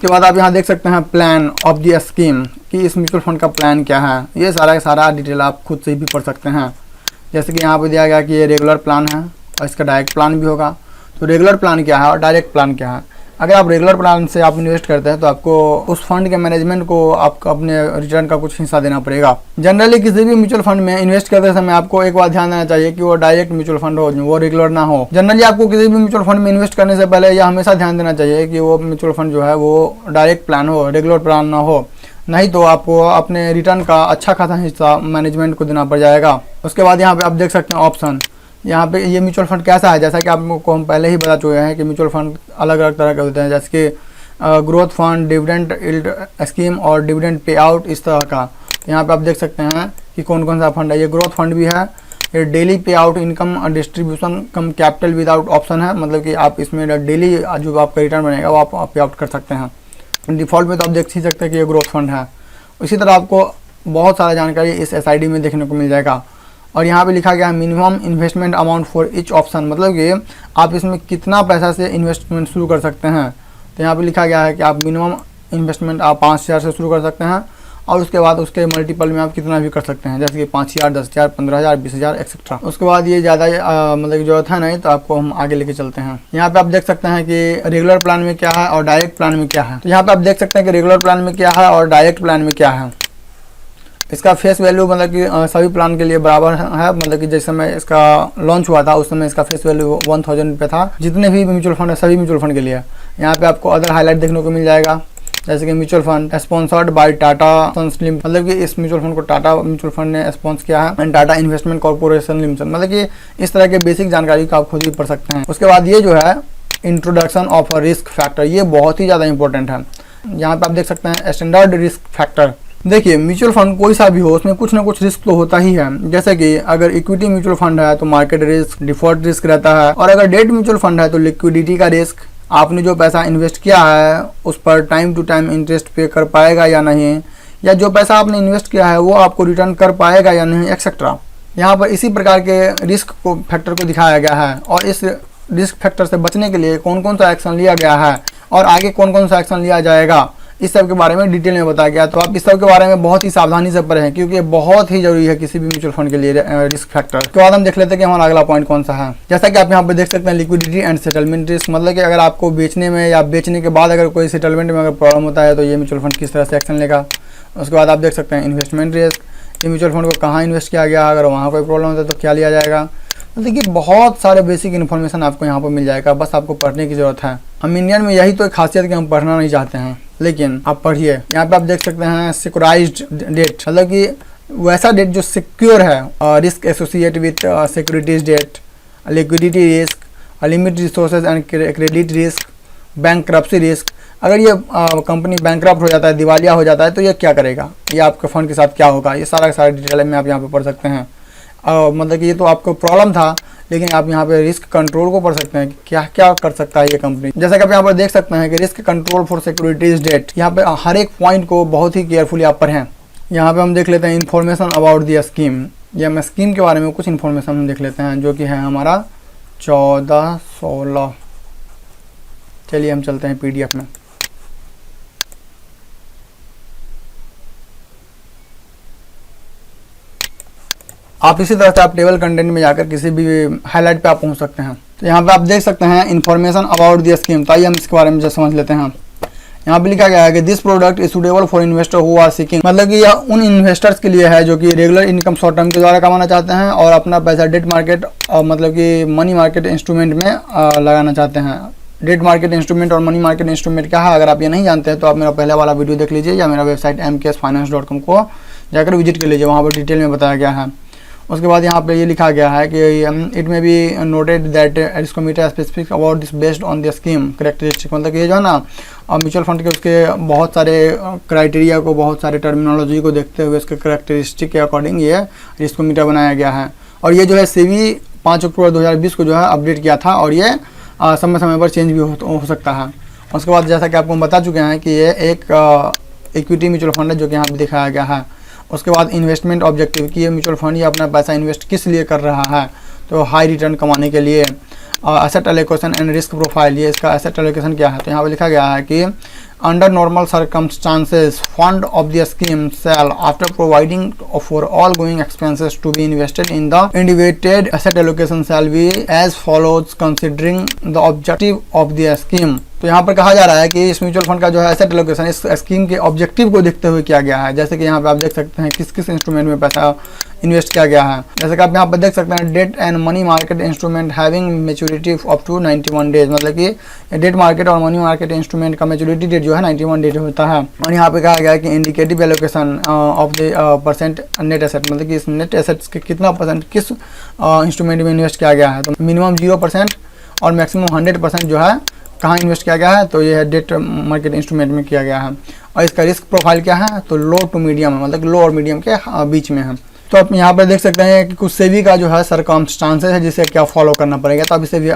उसके बाद आप यहाँ देख सकते हैं प्लान ऑफ द स्कीम कि इस म्यूचुअल फंड का प्लान क्या है। ये सारा डिटेल आप खुद से भी पढ़ सकते हैं। जैसे कि यहाँ पे दिया गया कि ये रेगुलर प्लान है और इसका डायरेक्ट प्लान भी होगा। तो रेगुलर प्लान क्या है और डायरेक्ट प्लान क्या है। अगर आप रेगुलर प्लान से आप इन्वेस्ट करते हैं तो आपको उस फंड के मैनेजमेंट को आपको अपने रिटर्न का कुछ हिस्सा देना पड़ेगा। जनरली किसी भी म्यूचुअल फंड में इन्वेस्ट करते समय आपको एक बात ध्यान देना चाहिए कि वो डायरेक्ट म्यूचुअल फंड हो, वो रेगुलर ना हो। जनरली आपको किसी भी म्यूचुअल फंड में इन्वेस्ट करने से पहले यह हमेशा ध्यान देना चाहिए कि वो म्यूचुअल फंड जो है वो डायरेक्ट प्लान हो, रेगुलर प्लान ना हो, नहीं तो आपको अपने रिटर्न का अच्छा खासा हिस्सा मैनेजमेंट को देना पड़ जाएगा। उसके बाद यहाँ पे आप देख सकते हैं ऑप्शन। यहाँ पे ये म्यूचुअल फंड कैसा है, जैसा कि आपको हम पहले ही बता चुके हैं कि म्यूचुअल फंड अलग अलग तरह के होते हैं, जैसे कि growth fund, dividend yield scheme और डिविडेंड पे आउट, इस तरह का। यहाँ पे आप देख सकते हैं कि कौन कौन सा फंड है। ये ग्रोथ फंड भी है, ये डेली पे आउट इनकम डिस्ट्रीब्यूशन कम कैपिटल विदाउट ऑप्शन है, मतलब कि आप इसमें डेली जो आपका रिटर्न बनेगा वो आप पे आउट कर सकते हैं। डिफ़ॉल्ट में तो आप देख ही सकते हैं कि ये ग्रोथ फंड है। इसी तरह आपको बहुत सारा जानकारी इस SID में देखने को मिल जाएगा। और यहाँ पे लिखा गया है minimum investment amount for each option, मतलब कि आप इसमें कितना पैसा से इन्वेस्टमेंट शुरू कर सकते हैं। तो यहाँ पे लिखा गया है कि आप मिनिमम इन्वेस्टमेंट आप 5,000 से शुरू कर सकते हैं और उसके बाद उसके मल्टीपल में आप कितना भी कर सकते हैं, जैसे कि 5,000, 10,000, 15,000, 20,000 एक्सेट्रा। उसके बाद ये ज़्यादा मतलब की जरूरत है नहीं, तो आपको हम आगे लेके चलते हैं। यहाँ पे आप देख सकते हैं कि रेगुलर प्लान में क्या है और डायरेक्ट प्लान में क्या है। तो यहाँ पे आप देख सकते हैं कि रेगुलर प्लान में क्या है और डायरेक्ट प्लान में क्या है। इसका फेस वैल्यू मतलब कि सभी प्लान के लिए बराबर है, मतलब कि जिस समय इसका लॉन्च हुआ था उस समय इसका फेस वैल्यू 1,000 रुपये था, जितने भी म्यूचुअल फंड है सभी म्यूचुअल फंड के लिए। यहाँ पे आपको अदर हाईलाइट देखने को मिल जाएगा, जैसे कि mutual fund sponsored by Tata Sons Limited, मतलब कि इस म्यूचुअल फंड को टाटा म्यूचुअल फंड ने स्पॉन्स किया है, and Tata Investment Corporation Limited, मतलब कि इस तरह के बेसिक जानकारी का आप खुद ही पढ़ सकते हैं। उसके बाद ये जो है इंट्रोडक्शन ऑफ रिस्क फैक्टर, ये बहुत ही ज़्यादा इंपॉर्टेंट है। यहाँ पे आप देख सकते हैं स्टैंडर्ड रिस्क फैक्टर। देखिए म्यूचुअल फंड कोई सा भी हो उसमें कुछ ना कुछ रिस्क तो होता ही है। जैसे कि अगर इक्विटी म्यूचुअल फंड है तो मार्केट रिस्क, डिफॉल्ट रिस्क रहता है, और अगर डेट म्यूचुअल फंड है तो लिक्विडिटी का रिस्क, आपने जो पैसा इन्वेस्ट किया है उस पर टाइम टू टाइम इंटरेस्ट पे कर पाएगा या नहीं, या जो पैसा आपने इन्वेस्ट किया है वो आपको रिटर्न कर पाएगा या नहीं, एक्सेट्रा। यहाँ पर इसी प्रकार के रिस्क को फैक्टर को दिखाया गया है और इस रिस्क फैक्टर से बचने के लिए कौन कौन सा एक्शन लिया गया है और आगे कौन कौन सा एक्शन लिया जाएगा, इस सब के बारे में डिटेल में बताया गया। तो आप इस सब के बारे में बहुत ही सावधानी से पढ़ें क्योंकि ये बहुत ही जरूरी है किसी भी म्यूचुअल फंड के लिए रिस्क फैक्टर। उसके बाद हम देख लेते हैं कि हमारा अगला पॉइंट कौन सा है। जैसा कि आप यहाँ पे देख सकते हैं लिक्विडिटी एंड सेटलमेंट रिस्क, मतलब कि अगर आपको बेचने में या बेचने के बाद अगर कोई सेटलमेंट में अगर प्रॉब्लम होता है तो ये म्यूचुअल फंड किस तरह से एक्शन लेगा। उसके बाद आप देख सकते हैं इन्वेस्टमेंट रिस्क, ये म्यूचुअल फंड को कहाँ इन्वेस्ट किया गया, अगर वहाँ कोई प्रॉब्लम होता है तो क्या लिया जाएगा। तो देखिए बहुत सारे बेसिक इन्फॉर्मेशन आपको यहाँ पर मिल जाएगा, बस आपको पढ़ने की ज़रूरत है। हम इंडियन में यही तो एक खासियत कि हम पढ़ना नहीं चाहते हैं, लेकिन आप पढ़िए। यहाँ पे आप देख सकते हैं सिक्योराइज्ड डेट, मतलब कि वैसा डेट जो सिक्योर है, risk associate with securities debt, liquidity risk, limit resources and credit risk, bankruptcy risk. अगर ये कंपनी बैंकक्रप्ट हो जाता है, दिवालिया हो जाता है तो ये क्या करेगा, ये आपके फंड के साथ क्या होगा, ये सारा डिटेल में आप यहाँ पे पढ़ सकते हैं। मतलब कि ये तो आपको प्रॉब्लम था, लेकिन आप यहाँ पे रिस्क कंट्रोल को पढ़ सकते हैं कि क्या क्या कर सकता है ये कंपनी। जैसा कि आप यहाँ पर देख सकते हैं कि risk control for securities debt, यहाँ पे हर एक पॉइंट को बहुत ही केयरफुली आप पढ़ें। यहाँ पे हम देख लेते हैं इन्फॉर्मेशन अबाउट द स्कीम, ये हम स्कीम के बारे में कुछ इन्फॉर्मेशन हम देख लेते हैं, जो कि है हमारा 14-16। चलिए हम चलते हैं PDF में। आप इसी तरह से आप टेबल कंटेंट में जाकर किसी भी हाईलाइट पे आप पहुंच सकते हैं। तो यहाँ पे आप देख सकते हैं इन्फॉर्मेशन अबाउट द स्कीम, तो आइए हम इसके बारे में समझ लेते हैं। यहाँ पे लिखा गया है कि this product is suitable for investor who are seeking, मतलब कि यह उन इन्वेस्टर्स के लिए है जो कि रेगुलर इनकम शॉर्ट टर्म के द्वारा कमाना चाहते हैं और अपना पैसा डेट मार्केट मतलब कि मनी मार्केट इंस्ट्रूमेंट में लगाना चाहते हैं। डेट मार्केट इंस्ट्रूमेंट और मनी मार्केट इंस्ट्रूमेंट क्या है, अगर आप ये नहीं जानते हैं तो आप मेरा पहले वाला वीडियो देख लीजिए या मेरा वेबसाइट mksfinance.com को जाकर विजिट कर लीजिए, वहाँ पर डिटेल में बताया गया है। उसके बाद यहाँ पे ये लिखा गया है कि it may be noted that risk meter specific about this based on the scheme characteristic, मतलब कि ये जो है ना म्यूचुअल फंड के उसके बहुत सारे क्राइटेरिया को, बहुत सारे टर्मिनोलॉजी को देखते हुए उसके करेक्टरिस्टिक के अकॉर्डिंग ये रिस्क मीटर बनाया गया है। और ये जो है सेबी 5 अक्टूबर 2020 को जो है अपडेट किया था और ये समय समय पर चेंज भी हो सकता है। उसके बाद जैसा कि आपको हम बता चुके हैं कि ये एक इक्विटी म्यूचुअल फंड है जो कि यहाँ पर दिखाया गया है। उसके बाद इन्वेस्टमेंट ऑब्जेक्टिव कि ये म्यूचुअल फंड ये अपना पैसा इन्वेस्ट किस लिए कर रहा है, तो हाई रिटर्न कमाने के लिए। Asset allocation and risk profile, ये इसका एसेट एलोकेशन क्या है, तो यहाँ पे लिखा गया है कि under normal circumstances, fund of the scheme shall, after providing for all going expenses to be invested in the indicated asset allocation, shall be as follows considering the objective of the scheme। तो यहाँ पर कहा जा रहा है कि इस mutual fund का जो है एसेट एलोकेशन इस स्कीम के ऑब्जेक्टिव को देखते हुए किया गया है। जैसे कि यहाँ पे आप देख सकते हैं किस किस इंस्ट्रूमेंट में पैसा इन्वेस्ट किया गया है। जैसे कि आप यहाँ पर देख सकते हैं debt and money market instrument having maturity up to 91 days, मतलब कि डेट मार्केट और मनी मार्केट इंस्ट्रूमेंट का मैच्योरिटी डेट जो है 91 डेज होता है। और यहाँ पे कहा गया है कि indicative allocation of the percent net asset, मतलब कि इस नेट एसेट्स के कितना परसेंट किस इंस्ट्रूमेंट में इन्वेस्ट किया गया है। तो मिनिमम 0% और मैक्सिमम 100% जो है कहाँ इन्वेस्ट किया गया है, तो ये है डेट मार्केट इंस्ट्रूमेंट में किया गया है। और इसका रिस्क प्रोफाइल क्या है, तो लो टू मीडियम है, मतलब लो और मीडियम के बीच में है। तो आप यहाँ पर देख सकते हैं कि कुछ सेबी का जो है सर्कमस्टांसेस है जिसे क्या फॉलो करना पड़ेगा, तो आप इसे भी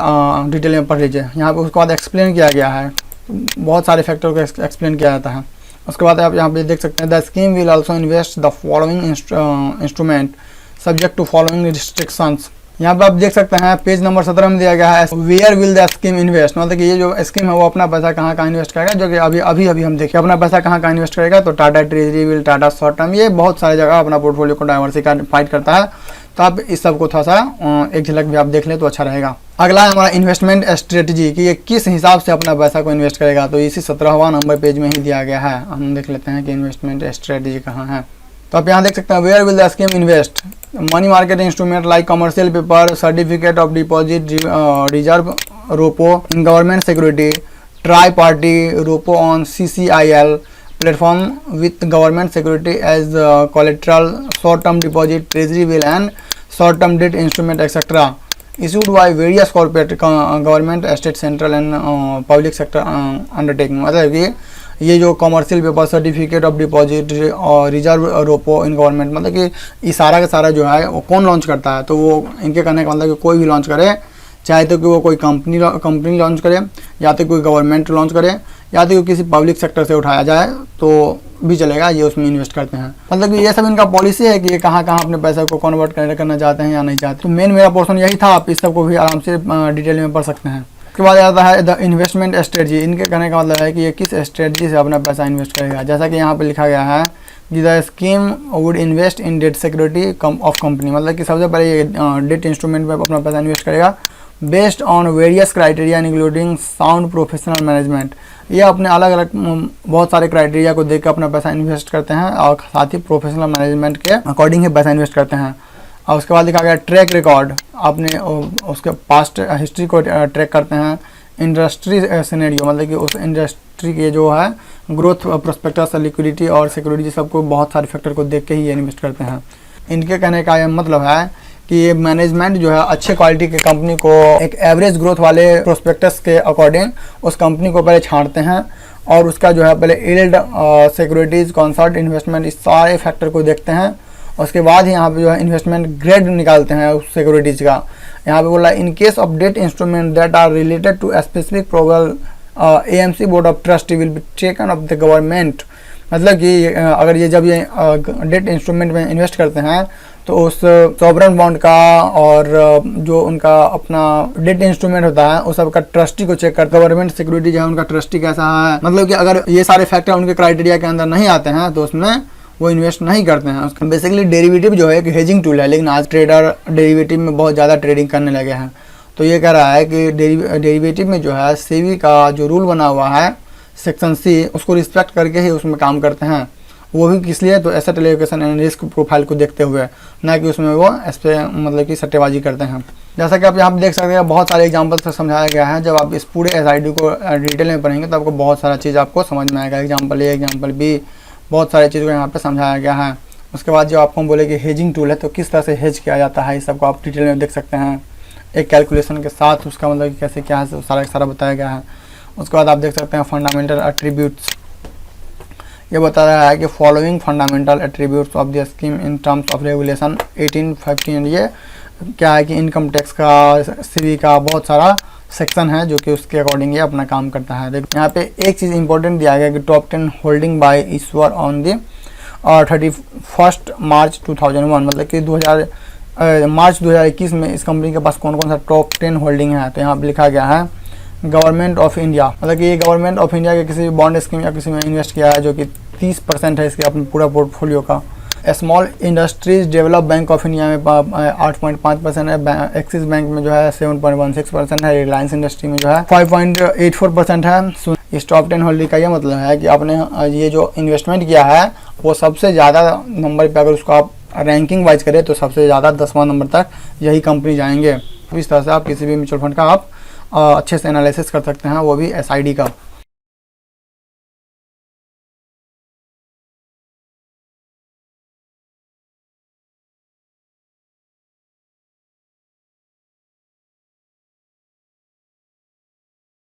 डिटेल में पढ़ लीजिए। यहाँ पर उसके बाद एक्सप्लेन किया गया है, बहुत सारे फैक्टर को एक्सप्लेन किया जाता है। उसके बाद आप यहाँ पे देख सकते हैं the scheme will also invest the following instrument subject to following restrictions. यहाँ पे आप देख सकते हैं पेज नंबर 17 में दिया गया है where will the scheme invest, मतलब कि ये जो स्कीम है वो अपना पैसा कहाँ कहाँ इन्वेस्ट करेगा, जो कि अभी हम देखें अपना पैसा कहाँ कहाँ इन्वेस्ट करेगा। तो Tata treasury will, Tata short term, ये बहुत सारी जगह अपना पोर्टफोलियो को डाइवर्सिफाइड करता है। तो आप इस सब को थोड़ा सा एक झलक भी आप देख लें तो अच्छा रहेगा। अगला है हमारा इन्वेस्टमेंट स्ट्रेटजी कि ये किस हिसाब से अपना पैसा को इन्वेस्ट करेगा, तो इसी 17वां नंबर पेज में ही दिया गया है। हम देख लेते हैं कि इन्वेस्टमेंट स्ट्रेटजी कहाँ है। तो आप यहाँ देख सकते हैं where will the scheme invest money market instrument like commercial paper, certificate of deposit, reserve, repo in government security, tri party, repo on CCIL platform with government security as collateral, short term deposit, treasury bill and short term debt instrument etcetera issued by various corporate government, state, central and public sector undertaking. मतलब कि ये जो commercial paper, certificate of deposit और reserve, repo in government, मतलब कि ये सारा का सारा जो है वो कौन लॉन्च करता है, तो वो इनके कहने का मतलब कि कोई भी लॉन्च करे, चाहे तो कि वो कोई कंपनी लॉन्च करे, या तो कोई गवर्नमेंट लॉन्च करे, या तो किसी पब्लिक सेक्टर से उठाया जाए तो भी चलेगा, ये उसमें इन्वेस्ट करते हैं। मतलब कि ये सब इनका पॉलिसी है कि ये कहाँ कहाँ अपने पैसे को कन्वर्ट करना चाहते हैं या नहीं चाहते। तो मेन मेरा पोर्शन यही था, आप इस सब को भी आराम से डिटेल में पढ़ सकते हैं। उसके बाद आता है द इन्वेस्टमेंट स्ट्रेटजी। इनके कहने का मतलब है कि ये किस स्ट्रेटजी से अपना पैसा इन्वेस्ट करेगा। जैसा कि यहाँ पर लिखा गया है कि the scheme would invest in debt security of company, मतलब कि सबसे पहले ये डेट इंस्ट्रूमेंट में अपना पैसा इन्वेस्ट करेगा based on various criteria including sound professional management. ये अपने अलग अलग बहुत सारे क्राइटेरिया को देख कर अपना पैसा इन्वेस्ट करते हैं और साथ ही प्रोफेशनल मैनेजमेंट के अकॉर्डिंग ही पैसा इन्वेस्ट करते हैं। और उसके बाद लिखा गया ट्रैक रिकॉर्ड, अपने उसके पास्ट हिस्ट्री को ट्रैक करते हैं। इंडस्ट्री सिनेरियो, मतलब कि उस इंडस्ट्री के जो है ग्रोथ प्रोस्पेक्टस, लिक्विडिटी और सिक्योरिटी सबको बहुत सारे फैक्टर को देख के ही इन्वेस्ट करते हैं। इनके कहने का यह मतलब है कि ये मैनेजमेंट जो है अच्छे क्वालिटी के कंपनी को एक एवरेज ग्रोथ वाले प्रोस्पेक्टस के अकॉर्डिंग उस कंपनी को पहले छांटते हैं और उसका जो है पहले यील्ड, सिक्योरिटीज़, कॉन्सर्ट, इन्वेस्टमेंट, इस सारे फैक्टर को देखते हैं। उसके बाद ही यहाँ पे जो है इन्वेस्टमेंट ग्रेड निकालते हैं उस सिक्योरिटीज़ का। यहाँ पे बोला in case of debt instrument that are related to specific probable AMC board of trustee will be taken of the government. मतलब कि अगर ये जब ये डेट इंस्ट्रूमेंट में इन्वेस्ट करते हैं तो उस सॉवरेन बॉन्ड का और जो उनका अपना डेट इंस्ट्रूमेंट होता है उस सब का ट्रस्टी को चेक करते हैं। गवर्नमेंट सिक्योरिटी जो है उनका ट्रस्टी कैसा है, मतलब कि अगर ये सारे फैक्टर उनके क्राइटेरिया के अंदर नहीं आते हैं तो उसमें वो इन्वेस्ट नहीं करते हैं। उसका बेसिकली डेरिवेटिव जो है एक हेजिंग टूल है, लेकिन आज ट्रेडर डेरिवेटिव में बहुत ज़्यादा ट्रेडिंग करने लगे हैं। तो ये कह रहा है कि डेरिवेटिव में जो है सेबी का जो रूल बना हुआ है सेक्शन C, उसको रिस्पेक्ट करके ही उसमें काम करते हैं। वो भी किस लिए, तो asset allocation and risk profile को देखते हुए, ना कि उसमें वो इस पर मतलब कि सट्टेबाजी करते हैं। जैसा कि आप यहाँ पर देख सकते हैं बहुत सारे एग्जांपल से समझाया गया है। जब आप इस पूरे SID को डिटेल में पढ़ेंगे तो आपको बहुत सारा चीज़ आपको समझ में आएगा। एग्जाम्पल A, एग्जाम्पल B, बहुत सारी चीज़ को यहाँ पर समझाया गया है। उसके बाद जो आपको हम बोले कि हेजिंग टूल है, तो किस तरह से हेज किया जाता है, इस सबको आप डिटेल में देख सकते हैं एक कैलकुलेशन के साथ। उसका मतलब कि कैसे क्या है सारा बताया गया है। उसके बाद आप देख सकते हैं फंडामेंटल एट्रीब्यूट्स। ये बता रहा है कि following fundamental attributes of the scheme in terms of regulation 1815। ये क्या है कि इनकम टैक्स का, CB का बहुत सारा सेक्शन है जो कि उसके अकॉर्डिंग ये अपना काम करता है। यहाँ पे एक चीज़ इंपॉर्टेंट दिया गया कि top 10 holding bye Ishwar on the 31 मार्च 2001, मतलब कि मार्च 2021 में इस कंपनी के पास कौन कौन सा टॉप 10 होल्डिंग है। तो यहाँ पर लिखा गया है गवर्नमेंट ऑफ इंडिया, मतलब कि ये गवर्नमेंट ऑफ इंडिया के किसी बॉन्ड स्कीम या किसी में इन्वेस्ट किया है जो कि 30% है इसके अपने पूरा पोर्टफोलियो का। Small industries develop bank of India में 8.5% है, एक्सिस बैंक में जो है 7.16% है, रिलायंस इंडस्ट्री में जो है 5.84% है। इस टॉप 10 होल्डिंग का ये मतलब है कि आपने ये जो इन्वेस्टमेंट किया है वो सबसे ज़्यादा नंबर पे, अगर उसको आप रैंकिंग वाइज करें तो सबसे ज़्यादा 10वां नंबर तक यही कंपनी जाएंगे। इस तरह से आप किसी भी म्यूचुअल फंड का आप अच्छे से एनालिसिस कर सकते हैं, वो भी SID का।